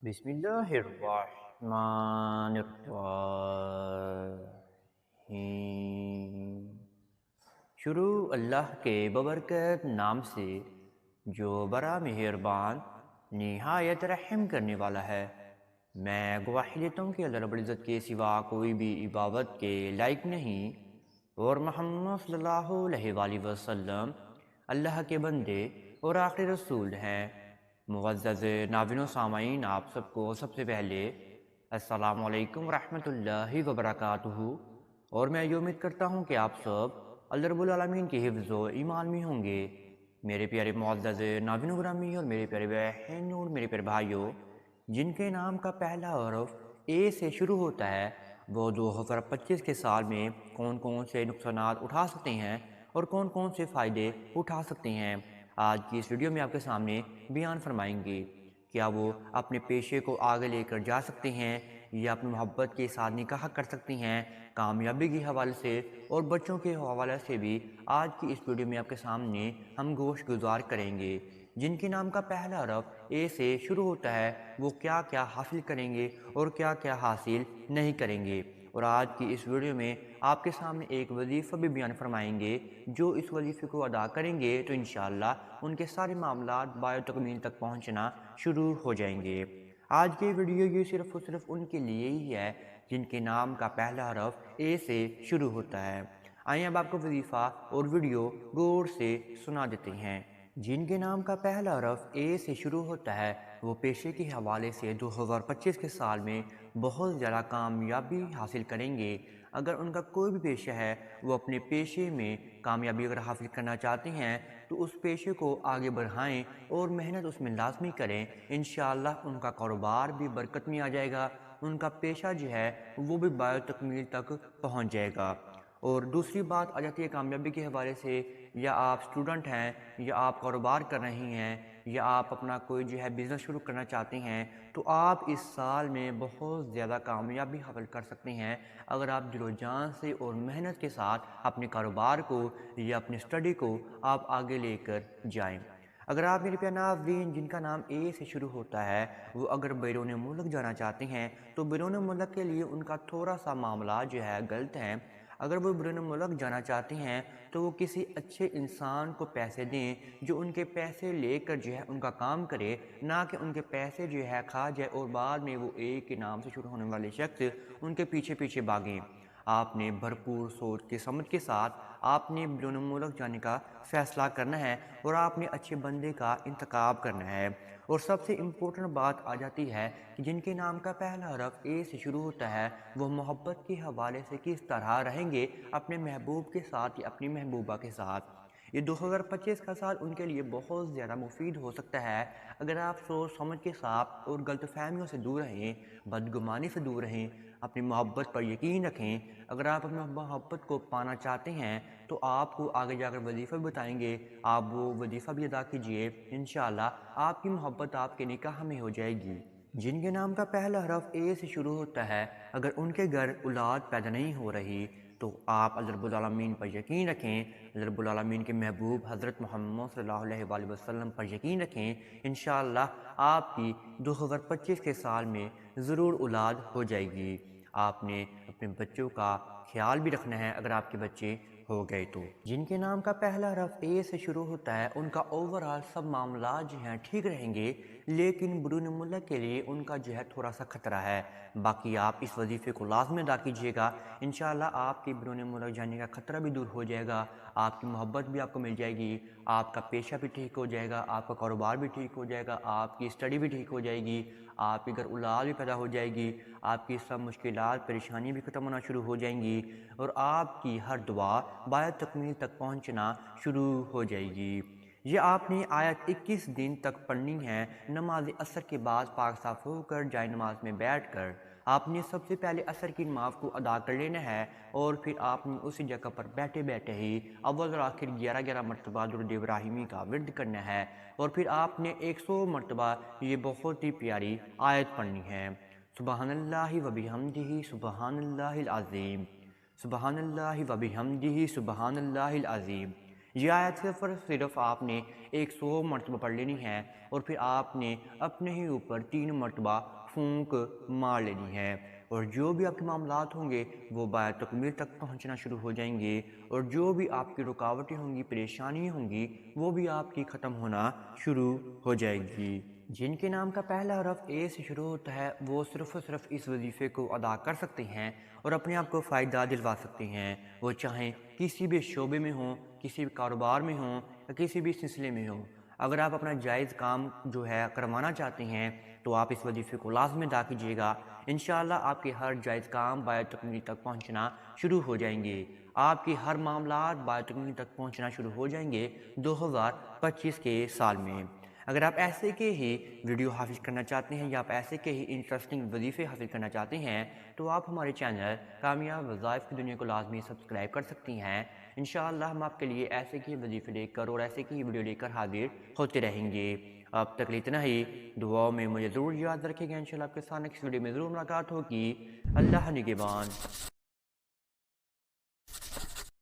بسم اللہ الرحمن الرحیم۔ شروع اللہ کے ببرکت نام سے جو بڑا مہربان نہایت رحم کرنے والا ہے۔ میں گواہی دیتا ہوں کہ اللہ رب العزت کے سوا کوئی بھی عبادت کے لائق نہیں، اور محمد صلی اللہ علیہ وآلہ وسلم اللہ کے بندے اور آخری رسول ہیں۔ معزز ناظرین و سامعین، آپ سب کو سب سے پہلے السلام علیکم ورحمۃ اللہ وبرکاتہ، اور میں یہ امید کرتا ہوں کہ آپ سب اللہ رب العالمین کے حفظ و ایمان میں ہوں گے۔ میرے پیارے معزز ناظرین و گرامی اور میرے پیارے بہن اور میرے پیارے بھائیوں، جن کے نام کا پہلا حرف اے سے شروع ہوتا ہے، وہ 2025 کے سال میں کون کون سے نقصانات اٹھا سکتے ہیں اور کون کون سے فائدے اٹھا سکتے ہیں، آج کی اس ویڈیو میں آپ کے سامنے بیان فرمائیں گے۔ کیا وہ اپنے پیشے کو آگے لے کر جا سکتے ہیں یا اپنی محبت کے ساتھ نکاح کر سکتے ہیں؟ کامیابی کے حوالے سے اور بچوں کے حوالے سے بھی آج کی اس ویڈیو میں آپ کے سامنے ہم گوشت گزار کریں گے۔ جن کے نام کا پہلا حرف اے سے شروع ہوتا ہے، وہ کیا کیا حاصل کریں گے اور کیا کیا حاصل نہیں کریں گے، اور آج کی اس ویڈیو میں آپ کے سامنے ایک وظیفہ بھی بیان فرمائیں گے۔ جو اس وظیفے کو ادا کریں گے تو انشاءاللہ ان کے سارے معاملات بائے تکمیل تک پہنچنا شروع ہو جائیں گے۔ آج کی ویڈیو یہ صرف اور صرف ان کے لیے ہی ہے جن کے نام کا پہلا حرف اے سے شروع ہوتا ہے۔ آئیں اب آپ کو وظیفہ اور ویڈیو غور سے سنا دیتے ہیں۔ جن کے نام کا پہلا حرف اے سے شروع ہوتا ہے، وہ پیشے کے حوالے سے 2025 کے سال میں بہت زیادہ کامیابی حاصل کریں گے۔ اگر ان کا کوئی بھی پیشہ ہے، وہ اپنے پیشے میں کامیابی اگر حاصل کرنا چاہتے ہیں تو اس پیشے کو آگے بڑھائیں اور محنت اس میں لازمی کریں۔ انشاءاللہ ان کا کاروبار بھی برکت میں آ جائے گا، ان کا پیشہ جو ہے وہ بھی بائے تکمیل تک پہنچ جائے گا۔ اور دوسری بات آ جاتی ہے کامیابی کے حوالے سے، یا آپ سٹوڈنٹ ہیں یا آپ کاروبار کر رہے ہیں یا آپ اپنا کوئی جو ہے بزنس شروع کرنا چاہتے ہیں، تو آپ اس سال میں بہت زیادہ کامیابی حاصل کر سکتے ہیں اگر آپ دل و جان سے اور محنت کے ساتھ اپنے کاروبار کو یا اپنی اسٹڈی کو آپ آگے لے کر جائیں۔ اگر آپ میرے پیارے ناظرین جن کا نام اے سے شروع ہوتا ہے، وہ اگر بیرون ملک جانا چاہتے ہیں تو بیرون ملک کے لیے ان کا تھوڑا سا معاملہ جو ہے غلط ہے۔ اگر وہ بیرون ملک جانا چاہتے ہیں تو وہ کسی اچھے انسان کو پیسے دیں جو ان کے پیسے لے کر جو ہے ان کا کام کرے، نہ کہ ان کے پیسے جو ہے کھا جائے اور بعد میں وہ اے کے نام سے شروع ہونے والے شخص ان کے پیچھے پیچھے بھاگیں۔ آپ نے بھرپور سوچ کے سمجھ کے ساتھ آپ نے بیرون ملک جانے کا فیصلہ کرنا ہے اور آپ نے اچھے بندے کا انتخاب کرنا ہے۔ اور سب سے امپورٹنٹ بات آ جاتی ہے کہ جن کے نام کا پہلا حرف اے سے شروع ہوتا ہے، وہ محبت کے حوالے سے کس طرح رہیں گے اپنے محبوب کے ساتھ یا اپنی محبوبہ کے ساتھ۔ یہ 2025 کا سال ان کے لیے بہت زیادہ مفید ہو سکتا ہے اگر آپ سوچ سمجھ کے ساتھ اور غلط فہمیوں سے دور رہیں، بدگمانی سے دور رہیں، اپنی محبت پر یقین رکھیں۔ اگر آپ اپنی محبت کو پانا چاہتے ہیں تو آپ کو آگے جا کر وظیفہ بھی بتائیں گے، آپ وہ وظیفہ بھی ادا کیجئے، انشاءاللہ آپ کی محبت آپ کے نکاح میں ہو جائے گی۔ جن کے نام کا پہلا حرف اے سے شروع ہوتا ہے، اگر ان کے گھر اولاد پیدا نہیں ہو رہی تو آپ اللہ رب العالمین پر یقین رکھیں، اللہ رب العالمین کے محبوب حضرت محمد صلی اللہ علیہ وآلہ وسلم پر یقین رکھیں، انشاءاللہ آپ کی 2025 کے سال میں ضرور اولاد ہو جائے گی۔ آپ نے اپنے بچوں کا خیال بھی رکھنا ہے اگر آپ کے بچے ہو گئے تو۔ جن کے نام کا پہلا حرف اے سے شروع ہوتا ہے، ان کا اوورآل سب معاملات جو ہیں ٹھیک رہیں گے، لیکن بیرون ملک کے لیے ان کا جو ہے تھوڑا سا خطرہ ہے۔ باقی آپ اس وظیفے کو لازم ادا کیجئے گا، انشاءاللہ آپ کے بیرون ملک جانے کا خطرہ بھی دور ہو جائے گا، آپ کی محبت بھی آپ کو مل جائے گی، آپ کا پیشہ بھی ٹھیک ہو جائے گا، آپ کا کاروبار بھی ٹھیک ہو جائے گا، آپ کی اسٹڈی بھی ٹھیک ہو جائے گی، آپ کے گھر اولاد بھی پیدا ہو جائے گی، آپ کی سب مشکلات پریشانی بھی ختم ہونا شروع ہو جائیں گی، اور آپ کی ہر دعا بائے تکمیل تک پہنچنا شروع ہو جائے گی۔ یہ آپ نے آیت 21 دن تک پڑھنی ہے، نماز عصر کے بعد پاک صاف ہو کر جائے نماز میں بیٹھ کر آپ نے سب سے پہلے عصر کی نماز کو ادا کر لینا ہے، اور پھر آپ نے اسی جگہ پر بیٹھے بیٹھے ہی اول اور آخر 11 مرتبہ درود ابراہیمی کا ورد کرنا ہے، اور پھر آپ نے 100 مرتبہ یہ بہت ہی پیاری آیت پڑھنی ہے، سبحان اللہ و بحمدہ سبحان اللہ العظیم، سبحان اللہ و بحمدہ سبحان اللہ العظیم۔ یہ آیت صرف آپ نے 100 مرتبہ پڑھ لینی ہے اور پھر آپ نے اپنے ہی اوپر 3 مرتبہ پھونک مار لینی ہے، اور جو بھی آپ کے معاملات ہوں گے وہ باعث تکمیل تک پہنچنا شروع ہو جائیں گے، اور جو بھی آپ کی رکاوٹیں ہوں گی، پریشانیاں ہوں گی، وہ بھی آپ کی ختم ہونا شروع ہو جائے گی۔ جن کے نام کا پہلا حرف اے سے شروع ہوتا ہے وہ صرف اس وظیفے کو ادا کر سکتے ہیں اور اپنے آپ کو فائدہ دلوا سکتے ہیں، وہ چاہیں کسی بھی شعبے میں ہوں، کسی بھی کاروبار میں ہوں یا کسی بھی سلسلے میں ہوں۔ اگر آپ اپنا جائز کام جو ہے کروانا چاہتے ہیں تو آپ اس وظیفے کو لازم ادا کیجیے گا، انشاءاللہ آپ کے ہر جائز کام باعث تکمیل تک پہنچنا شروع ہو جائیں گے، آپ کے ہر معاملات باعث تکمیل تک پہنچنا شروع ہو جائیں گے 2025 کے سال میں۔ اگر آپ ایسے کے ہی ویڈیو حاصل کرنا چاہتے ہیں یا آپ ایسے کے ہی انٹرسٹنگ وظیفے حاصل کرنا چاہتے ہیں تو آپ ہمارے چینل کامیاب وظائف کی دنیا کو لازمی سبسکرائب کر سکتی ہیں۔ انشاءاللہ ہم آپ کے لیے ایسے کی وظیفے لے کر اور ایسے کی ویڈیو لے کر حاضر ہوتے رہیں گے۔ اب تک اتنا ہی، دعاؤں میں مجھے ضرور یاد رکھے گا، انشاءاللہ آپ کے ساتھ نیکسٹ ویڈیو میں ضرور ملاقات ہوگی۔ اللہ نگہبان۔